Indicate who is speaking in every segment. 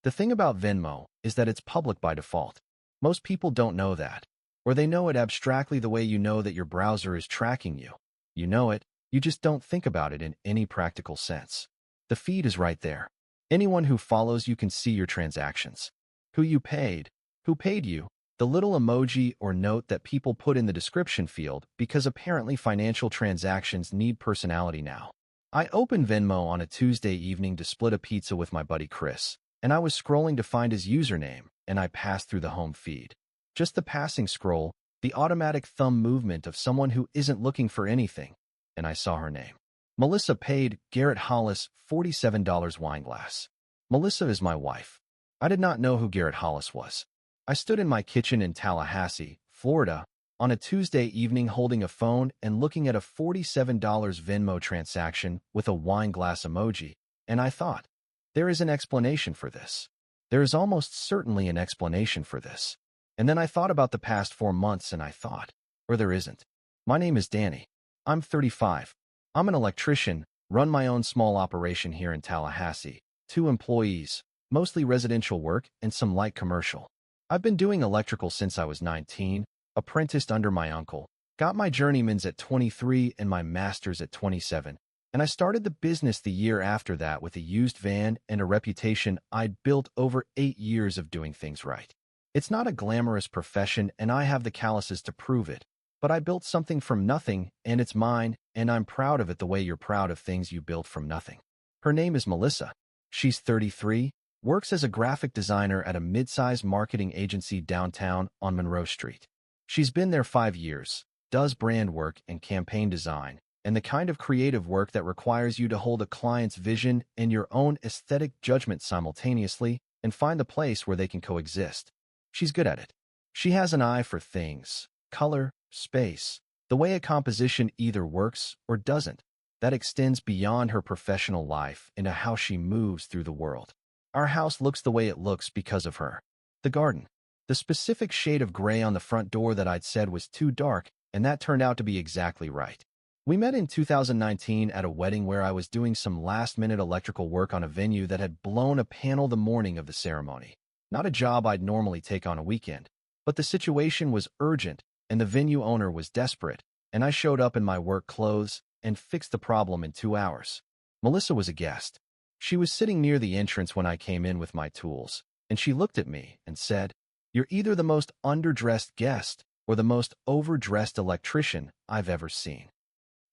Speaker 1: The thing about Venmo is that it's public by default. Most people don't know that, or they know it abstractly the way you know that your browser is tracking you. You know it, you just don't think about it in any practical sense. The feed is right there. Anyone who follows you can see your transactions. Who you paid, who paid you, the little emoji or note that people put in the description field because apparently financial transactions need personality now. I opened Venmo on a Tuesday evening to split a pizza with my buddy Chris, and I was scrolling to find his username, and I passed through the home feed. Just the passing scroll, the automatic thumb movement of someone who isn't looking for anything, and I saw her name. Melissa paid Garrett Hollis $47 wine glass. Melissa is my wife. I did not know who Garrett Hollis was. I stood in my kitchen in Tallahassee, Florida, on a Tuesday evening holding a phone and looking at a $47 Venmo transaction with a wine glass emoji, and I thought, there is an explanation for this. There is almost certainly an explanation for this. And then I thought about the past 4 months and I thought, or there isn't. My name is Danny. I'm 35. I'm an electrician, run my own small operation here in Tallahassee, 2 employees, mostly residential work and some light commercial. I've been doing electrical since I was 19, apprenticed under my uncle, got my journeyman's at 23 and my master's at 27, and I started the business the year after that with a used van and a reputation I'd built over 8 years of doing things right. It's not a glamorous profession and I have the calluses to prove it, but I built something from nothing and it's mine and I'm proud of it the way you're proud of things you built from nothing. Her name is Melissa. She's 33, works as a graphic designer at a mid-sized marketing agency downtown on Monroe Street. She's been there 5 years, does brand work and campaign design, and the kind of creative work that requires you to hold a client's vision and your own aesthetic judgment simultaneously and find the place where they can coexist. She's good at it. She has an eye for things, color, space, the way a composition either works or doesn't. That extends beyond her professional life into how she moves through the world. Our house looks the way it looks because of her. The garden. The specific shade of gray on the front door that I'd said was too dark, and that turned out to be exactly right. We met in 2019 at a wedding where I was doing some last-minute electrical work on a venue that had blown a panel the morning of the ceremony. Not a job I'd normally take on a weekend, but the situation was urgent, and the venue owner was desperate, and I showed up in my work clothes and fixed the problem in 2 hours. Melissa was a guest. She was sitting near the entrance when I came in with my tools, and she looked at me and said, "You're either the most underdressed guest or the most overdressed electrician I've ever seen."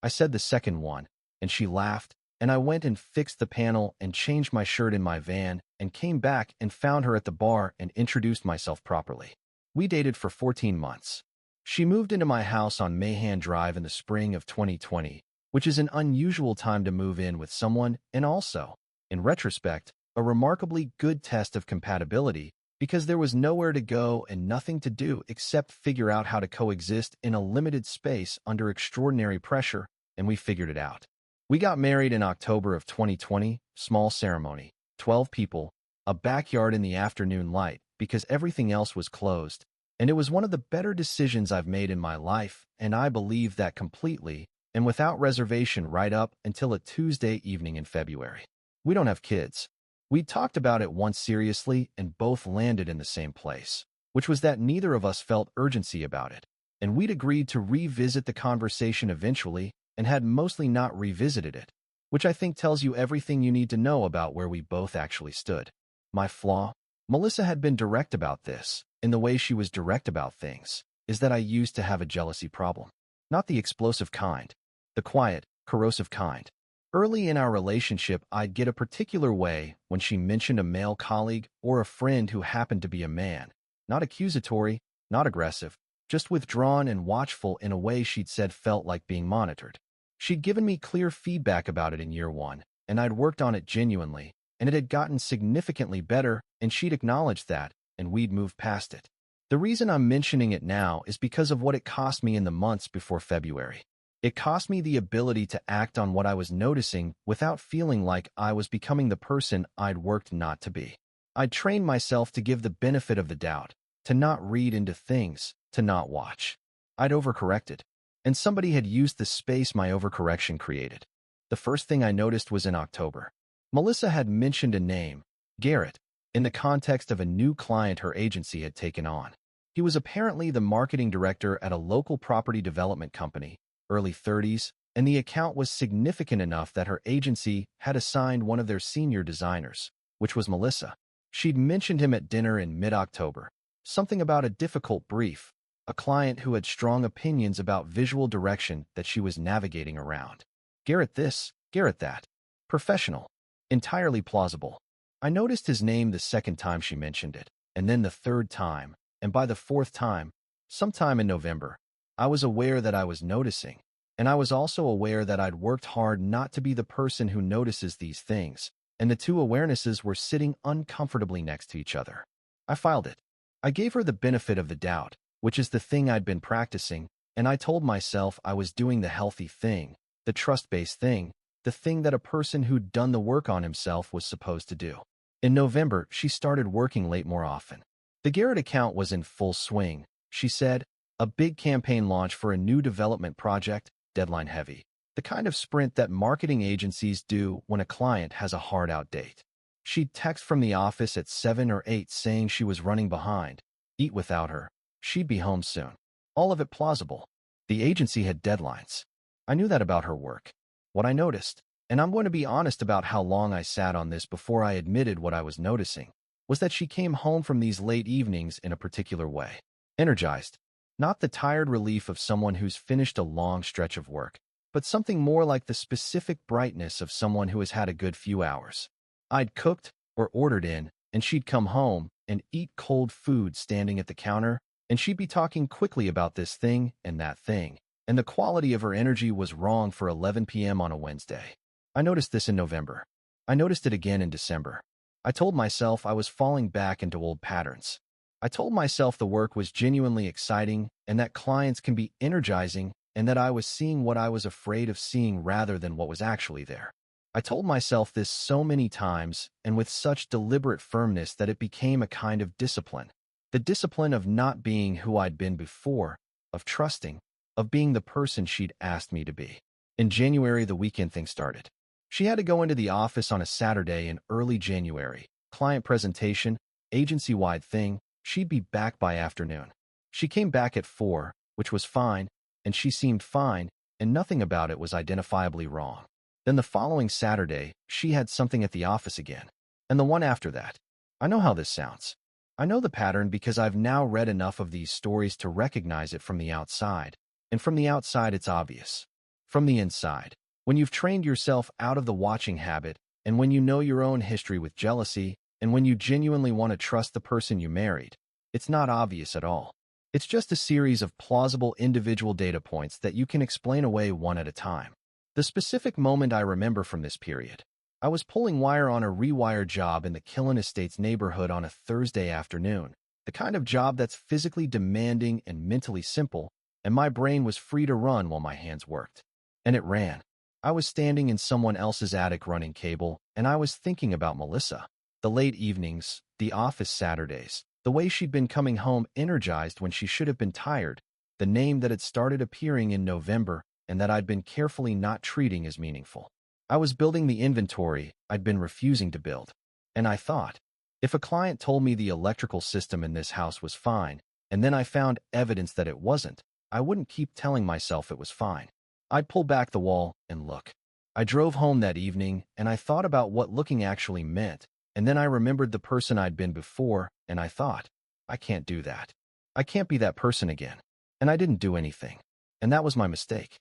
Speaker 1: I said the second one, and she laughed, and I went and fixed the panel and changed my shirt in my van and came back and found her at the bar and introduced myself properly. We dated for 14 months. She moved into my house on Mahan Drive in the spring of 2020, which is an unusual time to move in with someone and also, in retrospect, a remarkably good test of compatibility because there was nowhere to go and nothing to do except figure out how to coexist in a limited space under extraordinary pressure, and we figured it out. We got married in October of 2020, small ceremony, 12 people, a backyard in the afternoon light because everything else was closed, and it was one of the better decisions I've made in my life, and I believe that completely and without reservation right up until a Tuesday evening in February. We don't have kids. We talked about it once seriously and both landed in the same place, which was that neither of us felt urgency about it, and we'd agreed to revisit the conversation eventually and had mostly not revisited it, which I think tells you everything you need to know about where we both actually stood. My flaw? Melissa had been direct about this, in the way she was direct about things, is that I used to have a jealousy problem. Not the explosive kind, the quiet, corrosive kind. Early in our relationship, I'd get a particular way when she mentioned a male colleague or a friend who happened to be a man. Not accusatory, not aggressive, just withdrawn and watchful in a way she'd said felt like being monitored. She'd given me clear feedback about it in year 1, and I'd worked on it genuinely, and it had gotten significantly better, and she'd acknowledged that, and we'd moved past it. The reason I'm mentioning it now is because of what it cost me in the months before February. It cost me the ability to act on what I was noticing without feeling like I was becoming the person I'd worked not to be. I'd trained myself to give the benefit of the doubt, to not read into things, to not watch. I'd overcorrected, and somebody had used the space my overcorrection created. The first thing I noticed was in October. Melissa had mentioned a name, Garrett, in the context of a new client her agency had taken on. He was apparently the marketing director at a local property development company, early 30s, and the account was significant enough that her agency had assigned one of their senior designers, which was Melissa. She'd mentioned him at dinner in mid-October, something about a difficult brief, a client who had strong opinions about visual direction that she was navigating around. Garrett this, Garrett that. Professional. Entirely plausible. I noticed his name the second time she mentioned it, and then the third time, and by the fourth time, sometime in November, I was aware that I was noticing, and I was also aware that I'd worked hard not to be the person who notices these things, and the two awarenesses were sitting uncomfortably next to each other. I filed it. I gave her the benefit of the doubt, which is the thing I'd been practicing, and I told myself I was doing the healthy thing, the trust-based thing, the thing that a person who'd done the work on himself was supposed to do. In November, she started working late more often. The Garrett account was in full swing, she said, a big campaign launch for a new development project, deadline heavy. The kind of sprint that marketing agencies do when a client has a hard-out date. She'd text from the office at 7 or 8 saying she was running behind, eat without her, she'd be home soon. All of it plausible. The agency had deadlines. I knew that about her work. What I noticed, and I'm going to be honest about how long I sat on this before I admitted what I was noticing, was that she came home from these late evenings in a particular way. Energized. Not the tired relief of someone who's finished a long stretch of work, but something more like the specific brightness of someone who has had a good few hours. I'd cooked or ordered in, and she'd come home and eat cold food standing at the counter, and she'd be talking quickly about this thing and that thing, and the quality of her energy was wrong for 11 p.m. on a Wednesday. I noticed this in November. I noticed it again in December. I told myself I was falling back into old patterns. I told myself the work was genuinely exciting and that clients can be energizing and that I was seeing what I was afraid of seeing rather than what was actually there. I told myself this so many times and with such deliberate firmness that it became a kind of discipline. The discipline of not being who I'd been before, of trusting, of being the person she'd asked me to be. In January, the weekend thing started. She had to go into the office on a Saturday in early January. Client presentation, agency-wide thing. She'd be back by afternoon. She came back at 4, which was fine, and she seemed fine, and nothing about it was identifiably wrong. Then the following Saturday, she had something at the office again. And the one after that. I know how this sounds. I know the pattern because I've now read enough of these stories to recognize it from the outside. And from the outside, it's obvious. From the inside, when you've trained yourself out of the watching habit, and when you know your own history with jealousy, and when you genuinely want to trust the person you married, it's not obvious at all. It's just a series of plausible individual data points that you can explain away one at a time. The specific moment I remember from this period, I was pulling wire on a rewire job in the Killen Estates neighborhood on a Thursday afternoon, the kind of job that's physically demanding and mentally simple, and my brain was free to run while my hands worked. And it ran. I was standing in someone else's attic running cable, and I was thinking about Melissa. The late evenings, the office Saturdays, the way she'd been coming home energized when she should have been tired, the name that had started appearing in November and that I'd been carefully not treating as meaningful. I was building the inventory I'd been refusing to build. And I thought, if a client told me the electrical system in this house was fine, and then I found evidence that it wasn't, I wouldn't keep telling myself it was fine. I'd pull back the wall and look. I drove home that evening, and I thought about what looking actually meant, and then I remembered the person I'd been before, and I thought, I can't do that. I can't be that person again. And I didn't do anything. And that was my mistake.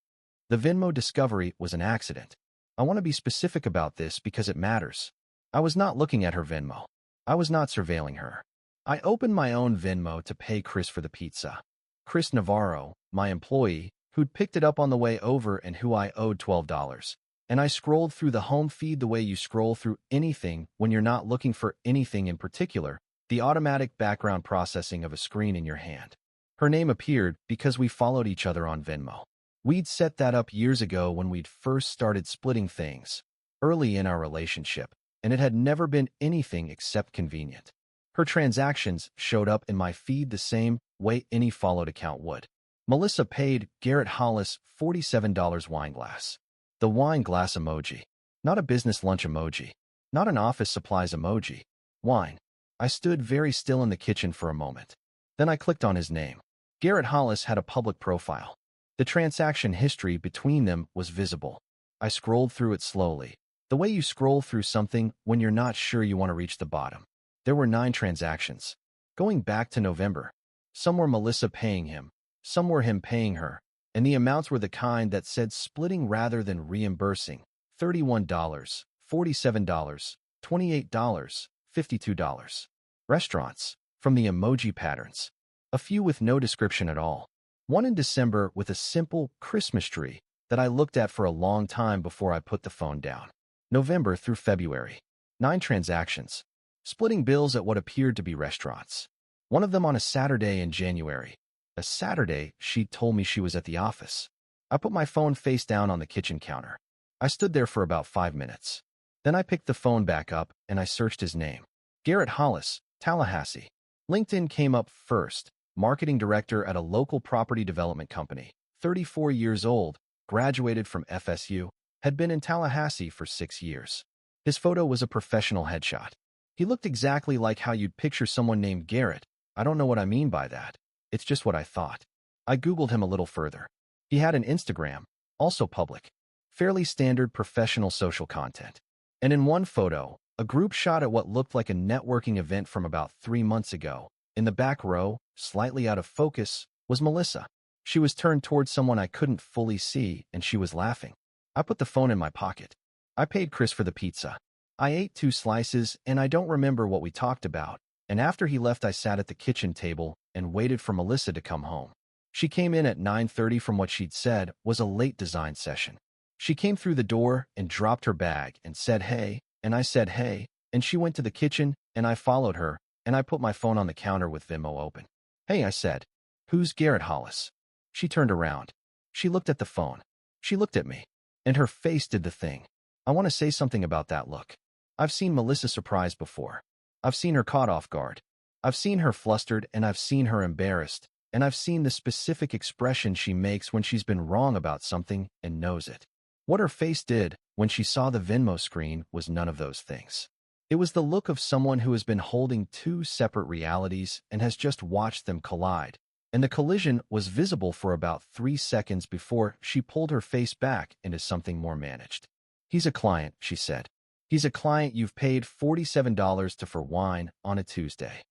Speaker 1: The Venmo discovery was an accident. I want to be specific about this because it matters. I was not looking at her Venmo. I was not surveilling her. I opened my own Venmo to pay Chris for the pizza. Chris Navarro, my employee, who'd picked it up on the way over and who I owed $12. And I scrolled through the home feed the way you scroll through anything when you're not looking for anything in particular, the automatic background processing of a screen in your hand. Her name appeared because we followed each other on Venmo. We'd set that up years ago when we'd first started splitting things, early in our relationship, and it had never been anything except convenient. Her transactions showed up in my feed the same way any followed account would. Melissa paid Garrett Hollis $47 wine glass. The wine glass emoji. Not a business lunch emoji. Not an office supplies emoji. Wine. I stood very still in the kitchen for a moment. Then I clicked on his name. Garrett Hollis had a public profile. The transaction history between them was visible. I scrolled through it slowly, the way you scroll through something when you're not sure you want to reach the bottom. There were 9 transactions. Going back to November. Some were Melissa paying him, some were him paying her, and the amounts were the kind that said splitting rather than reimbursing. $31, $47, $28, $52. Restaurants. From the emoji patterns. A few with no description at all. One in December with a simple Christmas tree that I looked at for a long time before I put the phone down. November through February. 9 transactions. Splitting bills at what appeared to be restaurants. One of them on a Saturday in January. A Saturday, she told me she was at the office. I put my phone face down on the kitchen counter. I stood there for about 5 minutes. Then I picked the phone back up and I searched his name. Garrett Hollis, Tallahassee. LinkedIn came up first. Marketing director at a local property development company. 34 years old, graduated from FSU, had been in Tallahassee for 6 years. His photo was a professional headshot. He looked exactly like how you'd picture someone named Garrett. I don't know what I mean by that. It's just what I thought. I Googled him a little further. He had an Instagram, also public. Fairly standard professional social content. And in one photo, a group shot at what looked like a networking event from about 3 months ago. In the back row, slightly out of focus, was Melissa. She was turned towards someone I couldn't fully see, and she was laughing. I put the phone in my pocket. I paid Chris for the pizza. I ate 2 slices, and I don't remember what we talked about, and after he left I sat at the kitchen table and waited for Melissa to come home. She came in at 9:30. From what she'd said, was a late design session. She came through the door and dropped her bag and said hey, and I said hey, and she went to the kitchen, and I followed her, and I put my phone on the counter with Venmo open. Hey, I said. Who's Garrett Hollis? She turned around. She looked at the phone. She looked at me. And her face did the thing. I want to say something about that look. I've seen Melissa surprised before. I've seen her caught off guard. I've seen her flustered, and I've seen her embarrassed, and I've seen the specific expression she makes when she's been wrong about something and knows it. What her face did when she saw the Venmo screen was none of those things. It was the look of someone who has been holding 2 separate realities and has just watched them collide. And the collision was visible for about 3 seconds before she pulled her face back into something more managed. He's a client, she said. He's a client you've paid $47 to for wine on a Tuesday.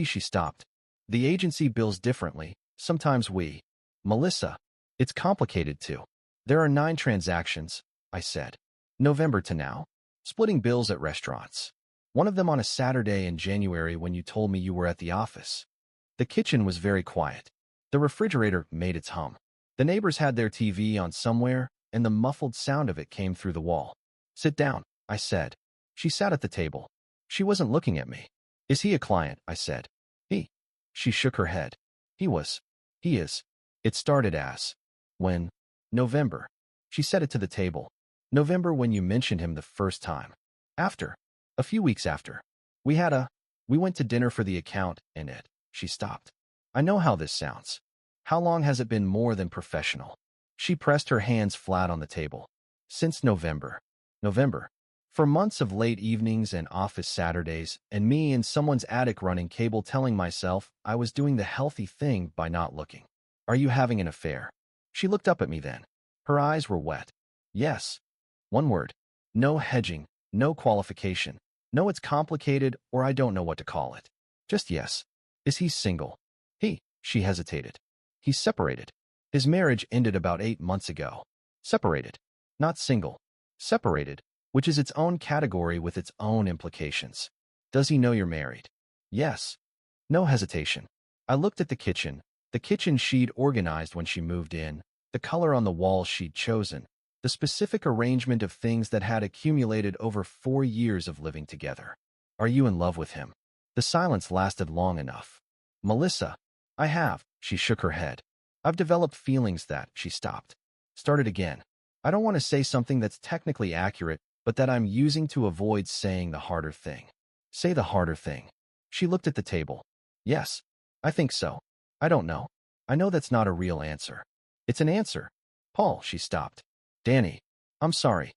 Speaker 1: She stopped. The agency bills differently, sometimes we. Melissa, it's complicated too. There are 9 transactions, I said. November to now. Splitting bills at restaurants. One of them on a Saturday in January when you told me you were at the office. The kitchen was very quiet. The refrigerator made its hum. The neighbors had their TV on somewhere, and the muffled sound of it came through the wall. Sit down, I said. She sat at the table. She wasn't looking at me. Is he a client? I said. He. She shook her head. He was. He is. It started as. When? November. She said it to the table. November when you mentioned him the first time. After. A few weeks after. We went to dinner for the account, and it. She stopped. I know how this sounds. How long has it been more than professional? She pressed her hands flat on the table. Since November. November. For months of late evenings and office Saturdays, and me in someone's attic running cable telling myself I was doing the healthy thing by not looking. Are you having an affair? She looked up at me then. Her eyes were wet. Yes. One word. No hedging, no qualification. No, it's complicated, or I don't know what to call it. Just yes. Is he single? She hesitated. He's separated. His marriage ended about 8 months ago. Separated. Not single. Separated, which is its own category with its own implications. Does he know you're married? Yes. No hesitation. I looked at the kitchen she'd organized when she moved in, the color on the walls she'd chosen, the specific arrangement of things that had accumulated over 4 years of living together. Are you in love with him? The silence lasted long enough. Melissa, I have. She shook her head. I've developed feelings that. She stopped. Started again. I don't want to say something that's technically accurate, but that I'm using to avoid saying the harder thing. Say the harder thing. She looked at the table. Yes. I think so. I don't know. I know that's not a real answer. It's an answer. Paul, she stopped. Danny. I'm sorry.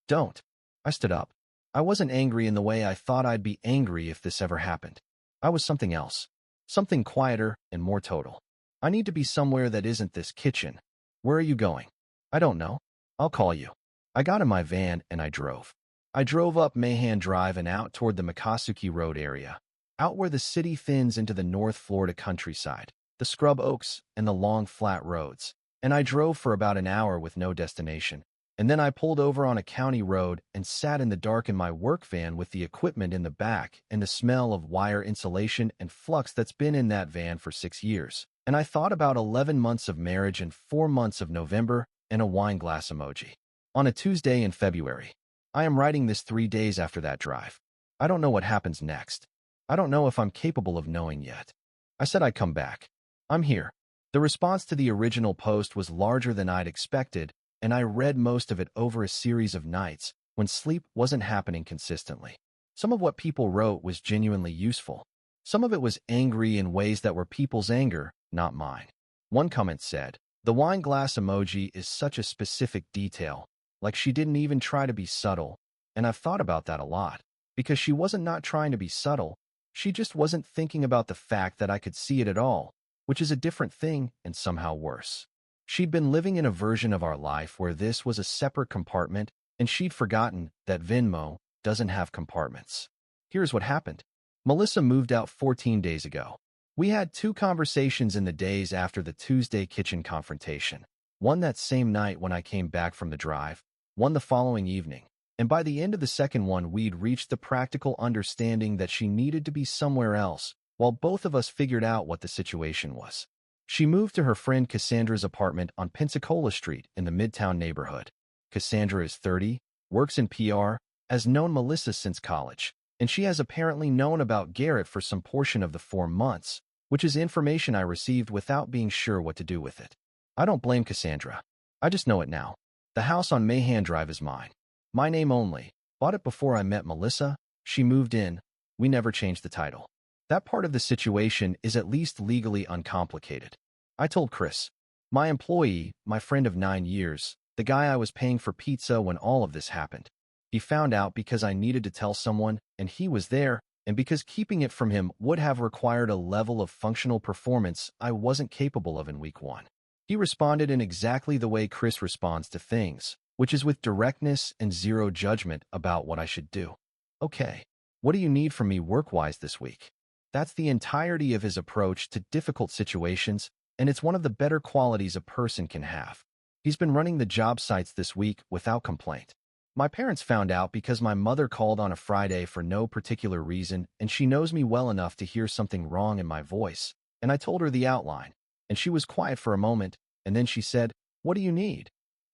Speaker 1: Don't. I stood up. I wasn't angry in the way I thought I'd be angry if this ever happened. I was something else. Something quieter and more total. I need to be somewhere that isn't this kitchen. Where are you going? I don't know. I'll call you. I got in my van and I drove. I drove up Mahan Drive and out toward the Mikasuki Road area, out where the city thins into the North Florida countryside, the scrub oaks, and the long flat roads. And I drove for about an hour with no destination. And then I pulled over on a county road and sat in the dark in my work van with the equipment in the back and the smell of wire insulation and flux that's been in that van for 6 years. And I thought about 11 months of marriage and 4 months of November and a wine glass emoji. On a Tuesday in February. I am writing this 3 days after that drive. I don't know what happens next. I don't know if I'm capable of knowing yet. I said I'd come back. I'm here. The response to the original post was larger than I'd expected, and I read most of it over a series of nights when sleep wasn't happening consistently. Some of what people wrote was genuinely useful. Some of it was angry in ways that were people's anger, not mine. One comment said, "The wine glass emoji is such a specific detail, like she didn't even try to be subtle," and I've thought about that a lot, because she wasn't not trying to be subtle, she just wasn't thinking about the fact that I could see it at all, which is a different thing and somehow worse. She'd been living in a version of our life where this was a separate compartment, and she'd forgotten that Venmo doesn't have compartments. Here's what happened. Melissa moved out 14 days ago. We had 2 conversations in the days after the Tuesday kitchen confrontation. One that same night when I came back from the drive, one the following evening. And by the end of the second one, we'd reached the practical understanding that she needed to be somewhere else, while both of us figured out what the situation was. She moved to her friend Cassandra's apartment on Pensacola Street in the Midtown neighborhood. Cassandra is 30, works in PR, has known Melissa since college, and she has apparently known about Garrett for some portion of the 4 months, which is information I received without being sure what to do with it. I don't blame Cassandra. I just know it now. The house on Mahan Drive is mine. My name only. Bought it before I met Melissa. She moved in. We never changed the title. That part of the situation is at least legally uncomplicated. I told Chris, my employee, my friend of 9 years, the guy I was paying for pizza when all of this happened. He found out because I needed to tell someone, and he was there, and because keeping it from him would have required a level of functional performance I wasn't capable of in week 1. He responded in exactly the way Chris responds to things, which is with directness and zero judgment about what I should do. Okay, what do you need from me work-wise this week? That's the entirety of his approach to difficult situations, and it's one of the better qualities a person can have. He's been running the job sites this week without complaint. My parents found out because my mother called on a Friday for no particular reason, and she knows me well enough to hear something wrong in my voice, and I told her the outline, and she was quiet for a moment, and then she said, "What do you need?"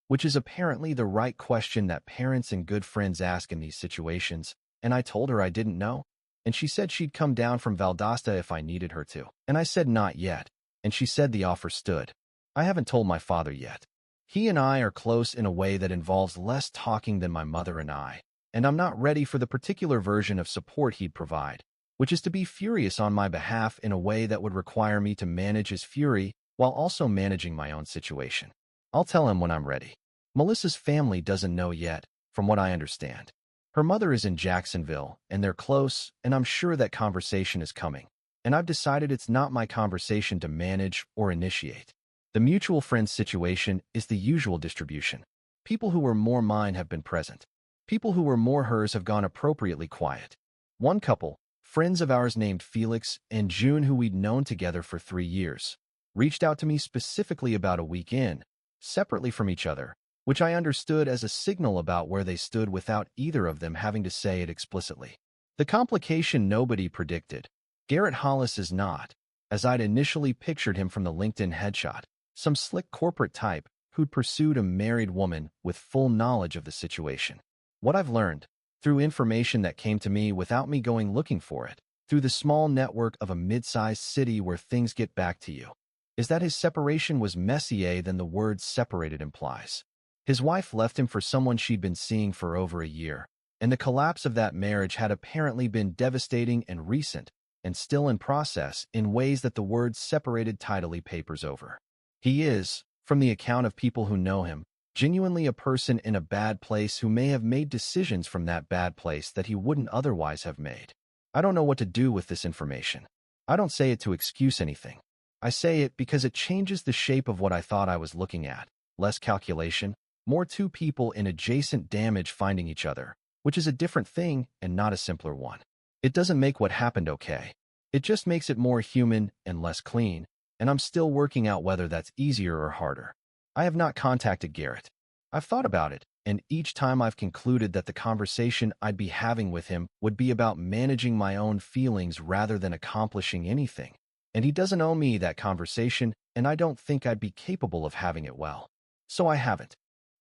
Speaker 1: Which is apparently the right question that parents and good friends ask in these situations, and I told her I didn't know, and she said she'd come down from Valdosta if I needed her to, and I said not yet, and she said the offer stood. I haven't told my father yet. He and I are close in a way that involves less talking than my mother and I, and I'm not ready for the particular version of support he'd provide, which is to be furious on my behalf in a way that would require me to manage his fury while also managing my own situation. I'll tell him when I'm ready. Melissa's family doesn't know yet, from what I understand. Her mother is in Jacksonville, and they're close, and I'm sure that conversation is coming. And I've decided it's not my conversation to manage or initiate. The mutual friends situation is the usual distribution. People who were more mine have been present. People who were more hers have gone appropriately quiet. One couple, friends of ours named Felix and June, who we'd known together for 3 years, reached out to me specifically about a week in, separately from each other, which I understood as a signal about where they stood without either of them having to say it explicitly. The complication nobody predicted. Garrett Hollis is not, as I'd initially pictured him from the LinkedIn headshot, some slick corporate type who'd pursued a married woman with full knowledge of the situation. What I've learned, through information that came to me without me going looking for it, through the small network of a mid-sized city where things get back to you, is that his separation was messier than the word separated implies. His wife left him for someone she'd been seeing for over a year, and the collapse of that marriage had apparently been devastating and recent, and still in process in ways that the word separated tidily papers over. He is, from the account of people who know him, Genuinely a person in a bad place who may have made decisions from that bad place that he wouldn't otherwise have made. I don't know what to do with this information. I don't say it to excuse anything. I say it because it changes the shape of what I thought I was looking at. Less calculation, more two people in adjacent damage finding each other, which is a different thing and not a simpler one. It doesn't make what happened okay. It just makes it more human and less clean, and I'm still working out whether that's easier or harder. I have not contacted Garrett. I've thought about it, and each time I've concluded that the conversation I'd be having with him would be about managing my own feelings rather than accomplishing anything. And he doesn't owe me that conversation, and I don't think I'd be capable of having it well. So I haven't.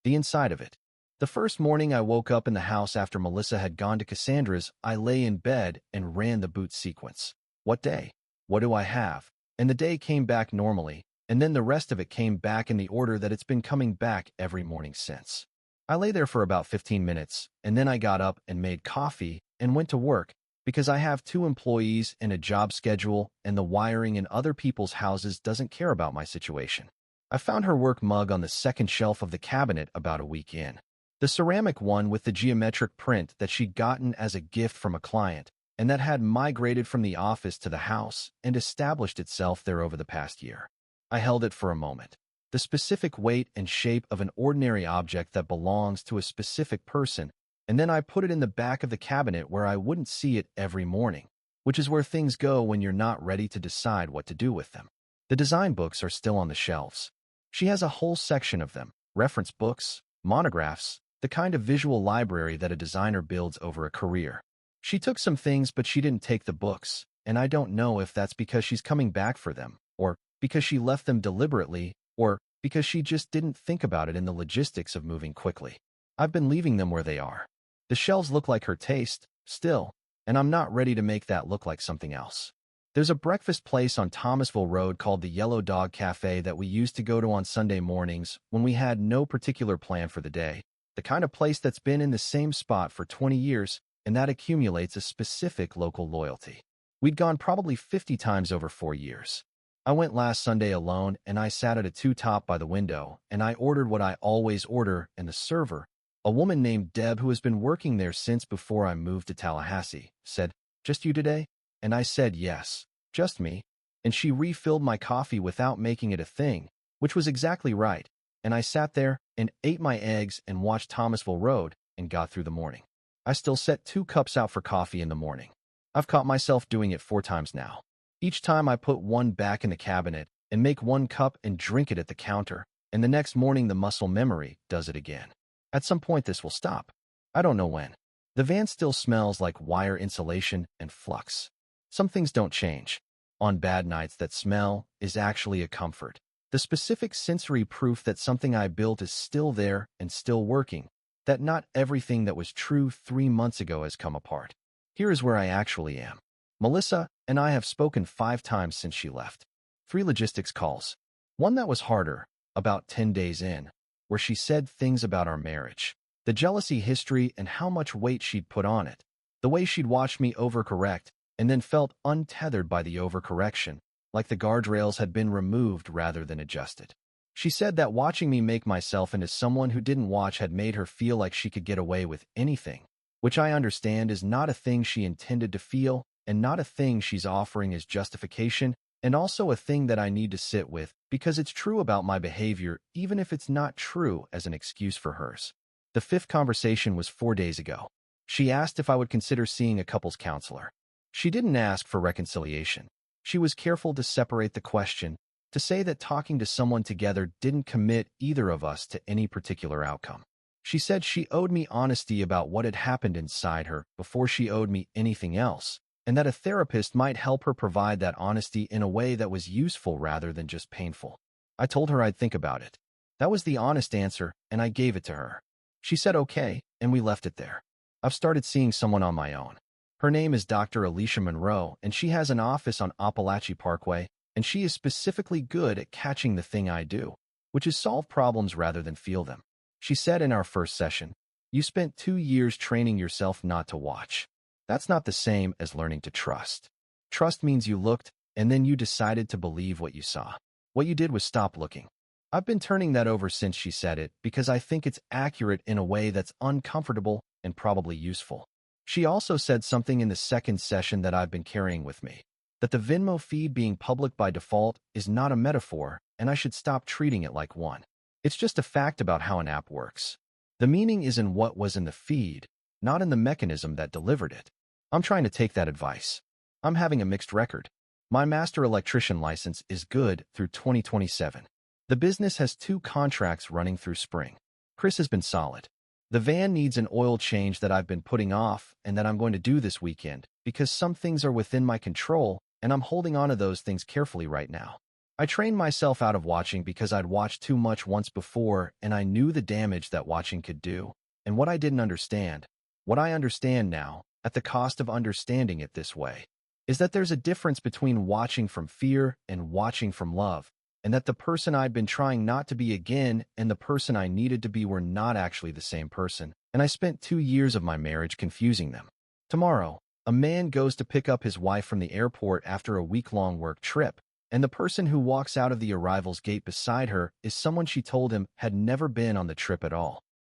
Speaker 1: The inside of it. The first morning I woke up in the house after Melissa had gone to Cassandra's, I lay in bed and ran the boot sequence. What day? What do I have? And the day came back normally, and then the rest of it came back in the order that it's been coming back every morning since. I lay there for about 15 minutes, and then I got up and made coffee and went to work because I have 2 employees and a job schedule, and the wiring in other people's houses doesn't care about my situation. I found her work mug on the second shelf of the cabinet about a week in. The ceramic one with the geometric print that she'd gotten as a gift from a client, and that had migrated from the office to the house and established itself there over the past year. I held it for a moment. The specific weight and shape of an ordinary object that belongs to a specific person, and then I put it in the back of the cabinet where I wouldn't see it every morning, which is where things go when you're not ready to decide what to do with them. The design books are still on the shelves. She has a whole section of them, reference books, monographs, the kind of visual library that a designer builds over a career. She took some things, but she didn't take the books, and I don't know if that's because she's coming back for them, or because she left them deliberately, or because she just didn't think about it in the logistics of moving quickly. I've been leaving them where they are. The shelves look like her taste, still, and I'm not ready to make that look like something else. There's a breakfast place on Thomasville Road called the Yellow Dog Cafe that we used to go to on Sunday mornings when we had no particular plan for the day, the kind of place that's been in the same spot for 20 years, and that accumulates a specific local loyalty. We'd gone probably 50 times over 4 years. I went last Sunday alone, and I sat at a two-top by the window, and I ordered what I always order, and the server, a woman named Deb who has been working there since before I moved to Tallahassee, said, "Just you today?" And I said yes, just me, and she refilled my coffee without making it a thing, which was exactly right, and I sat there and ate my eggs and watched Thomasville Road and got through the morning. I still set 2 cups out for coffee in the morning. I've caught myself doing it 4 times now. Each time I put one back in the cabinet and make 1 cup and drink it at the counter, and the next morning the muscle memory does it again. At some point this will stop. I don't know when. The van still smells like wire insulation and flux. Some things don't change. On bad nights, that smell is actually a comfort. The specific sensory proof that something I built is still there and still working, that not everything that was true 3 months ago has come apart. Here is where I actually am. Melissa and I have spoken 5 times since she left. 3 logistics calls. One that was harder, about 10 days in, where she said things about our marriage, the jealousy history and how much weight she'd put on it, the way she'd watched me overcorrect and then felt untethered by the overcorrection, like the guardrails had been removed rather than adjusted. She said that watching me make myself into someone who didn't watch had made her feel like she could get away with anything, which I understand is not a thing she intended to feel and not a thing she's offering as justification, and also a thing that I need to sit with because it's true about my behavior even if it's not true as an excuse for hers. The 5th conversation was 4 days ago. She asked if I would consider seeing a couples counselor. She didn't ask for reconciliation. She was careful to separate the question, to say that talking to someone together didn't commit either of us to any particular outcome. She said she owed me honesty about what had happened inside her before she owed me anything else, and that a therapist might help her provide that honesty in a way that was useful rather than just painful. I told her I'd think about it. That was the honest answer, and I gave it to her. She said okay, and we left it there. I've started seeing someone on my own. Her name is Dr. Alicia Monroe, and she has an office on Appalachia Parkway, and she is specifically good at catching the thing I do, which is solve problems rather than feel them. She said in our first session, "You spent 2 years training yourself not to watch. That's not the same as learning to trust. Trust means you looked, and then you decided to believe what you saw. What you did was stop looking." I've been turning that over since she said it because I think it's accurate in a way that's uncomfortable and probably useful. She also said something in the second session that I've been carrying with me, that the Venmo feed being public by default is not a metaphor and I should stop treating it like one. It's just a fact about how an app works. The meaning is in what was in the feed, not in the mechanism that delivered it. I'm trying to take that advice. I'm having a mixed record. My master electrician license is good through 2027. The business has 2 contracts running through spring. Chris has been solid. The van needs an oil change that I've been putting off and that I'm going to do this weekend because some things are within my control and I'm holding on to those things carefully right now. I trained myself out of watching because I'd watched too much once before and I knew the damage that watching could do. And what I didn't understand, what I understand now, at the cost of understanding it this way, is that there's a difference between watching from fear and watching from love, and that the person I'd been trying not to be again and the person I needed to be were not actually the same person, and I spent 2 years of my marriage confusing them. Tomorrow, a man goes to pick up his wife from the airport after a week-long work trip, and the person who walks out of the arrivals gate beside her is someone she told him had never been on the trip at all.